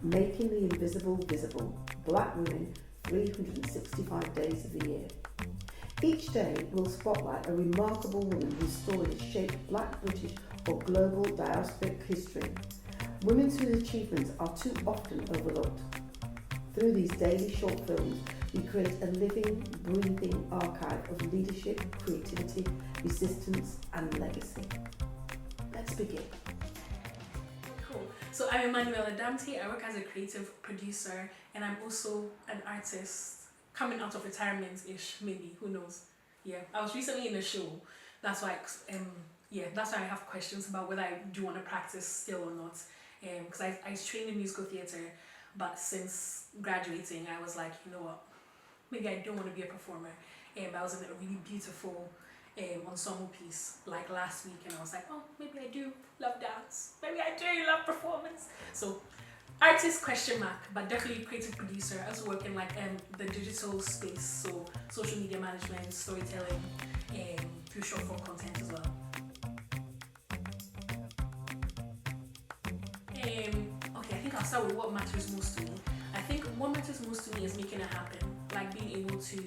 Making the Invisible Visible, Black Women 365 days of the year. Each day will spotlight a remarkable woman whose story has shaped Black, British or global diasporic history. Women whose achievements are too often overlooked. Through these daily short films, we create a living, breathing archive of leadership, creativity, resistance and legacy. Let's begin. Cool. So I'm Emmanuella Damptey. I work as a creative producer and I'm also an artist coming out of retirement-ish, maybe, who knows. Yeah, I was recently in a show. That's why that's why I have questions about whether I do want to practice still or not. Because I trained in musical theatre, but since graduating I was like, you know what, maybe I don't want to be a performer. I was in a really beautiful ensemble piece like last week and I was like, oh, maybe I do love dance, maybe I do love performance. So artist question mark, but definitely creative producer. I also work in like the digital space, so social media management, storytelling, through short form content as well. Okay, I think I'll start with what matters most to me. I think what matters most to me is making it happen, like being able to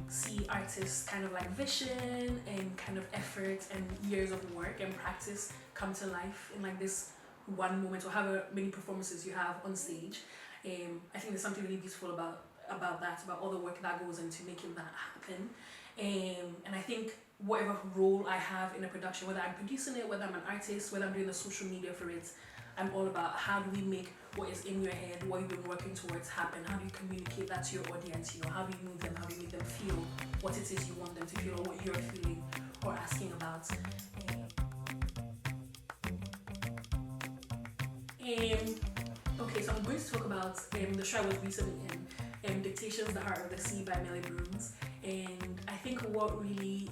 see artists kind of like vision and kind of effort and years of work and practice come to life in like this one moment, or however many performances you have on stage. I think there's something really beautiful about that, about all the work that goes into making that happen. And I think whatever role I have in a production, whether I'm producing it, whether I'm an artist, whether I'm doing the social media for it, I'm all about how do we make what is in your head, what you've been working towards happen, how do you communicate that to your audience, how do you move them, how do you make them feel what it is you want them to feel or what you're feeling or asking about. Okay, so I'm going to talk about the show I was recently in, Dictations, The Heart of the Sea by Melly Brooms. And I think what really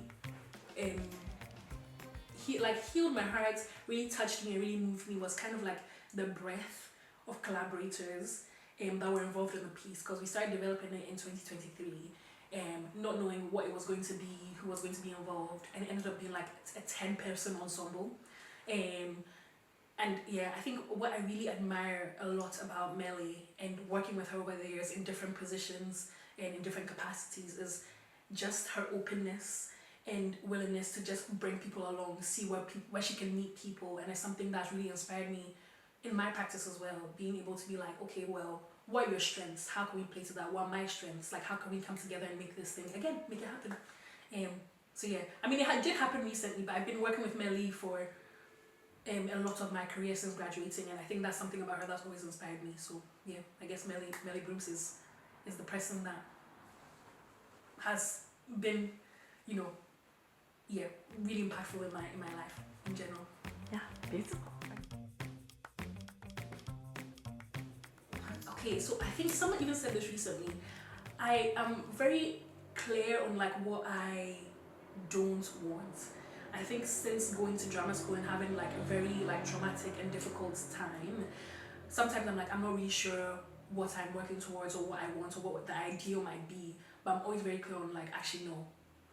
healed my heart, really touched me and really moved me was kind of like the breadth of collaborators that were involved in the piece, because we started developing it in 2023, not knowing what it was going to be, who was going to be involved, and it ended up being like a 10-person ensemble. And yeah, I think what I really admire a lot about Melly and working with her over the years in different positions and in different capacities is just her openness and willingness to just bring people along, see where she can meet people. And it's something that's really inspired me in my practice as well, being able to be like, okay, well, what are your strengths? How can we play to that? What are my strengths? Like, how can we come together and make this thing, again, make it happen? So yeah, I mean, it did happen recently, but I've been working with Melly for a lot of my career since graduating, and I think that's something about her that's always inspired me. So yeah, I guess Melly Brooms is the person that has been, really impactful in my life in general. Yeah, beautiful. Okay, so I think someone even said this recently. I am very clear on like what I don't want. I think since going to drama school and having like a very like traumatic and difficult time, sometimes I'm like, I'm not really sure what I'm working towards or what I want or what the ideal might be, but I'm always very clear on like, actually no,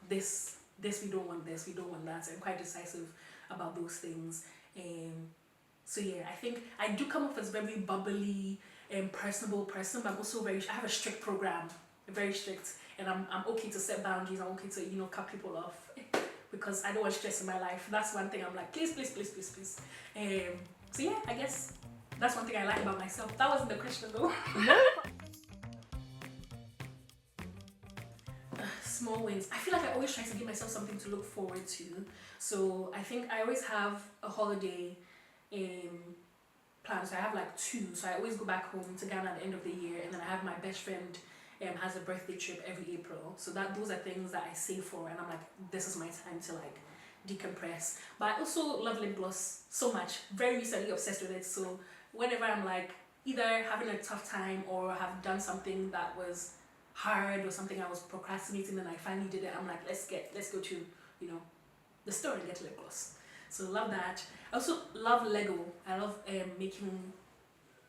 this we don't want, this we don't want that. So I'm quite decisive about those things. So yeah, I think I do come off as very bubbly and personable person, but I'm also I have a strict program, very strict, and I'm okay to set boundaries. I'm okay to cut people off, because I don't want stress in my life. That's one thing I'm like, please. So yeah, I guess that's one thing I like about myself. That wasn't the question though. Small wins. I feel like I always try to give myself something to look forward to. So I think I always have a holiday planned. So I have like 2. So I always go back home to Ghana at the end of the year, and then I have my best friend has a birthday trip every April. So those are things that I save for, and I'm like, this is my time to like decompress. But I also love lip gloss so much. Very recently obsessed with it. So whenever I'm like either having a tough time or have done something that was hard or something I was procrastinating and I finally did it, I'm like, let's go to the store and get lip gloss. So love that. I also love Lego. I love making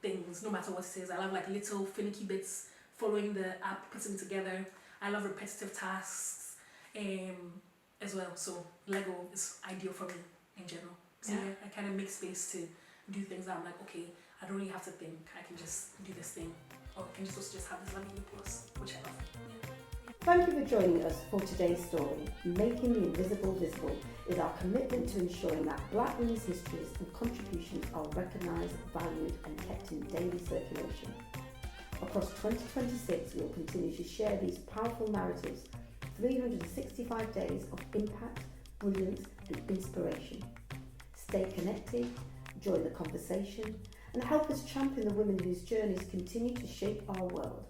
things, no matter what it is. I love like little finicky bits, following the app, putting it together. I love repetitive tasks as well. So Lego is ideal for me in general. So yeah, I kind of make space to do things that I'm like, okay, I don't really have to think. I can just do this thing, or I can just also just have this lovely plus, which I love. Yeah. Thank you for joining us for today's story. Making the Invisible Visible is our commitment to ensuring that Black women's histories and contributions are recognised, valued and kept in daily circulation. Across 2026, we will continue to share these powerful narratives, 365 days of impact, brilliance and inspiration. Stay connected, join the conversation and help us champion the women whose journeys continue to shape our world.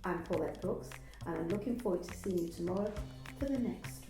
I'm Paulette Brooks and I'm looking forward to seeing you tomorrow for the next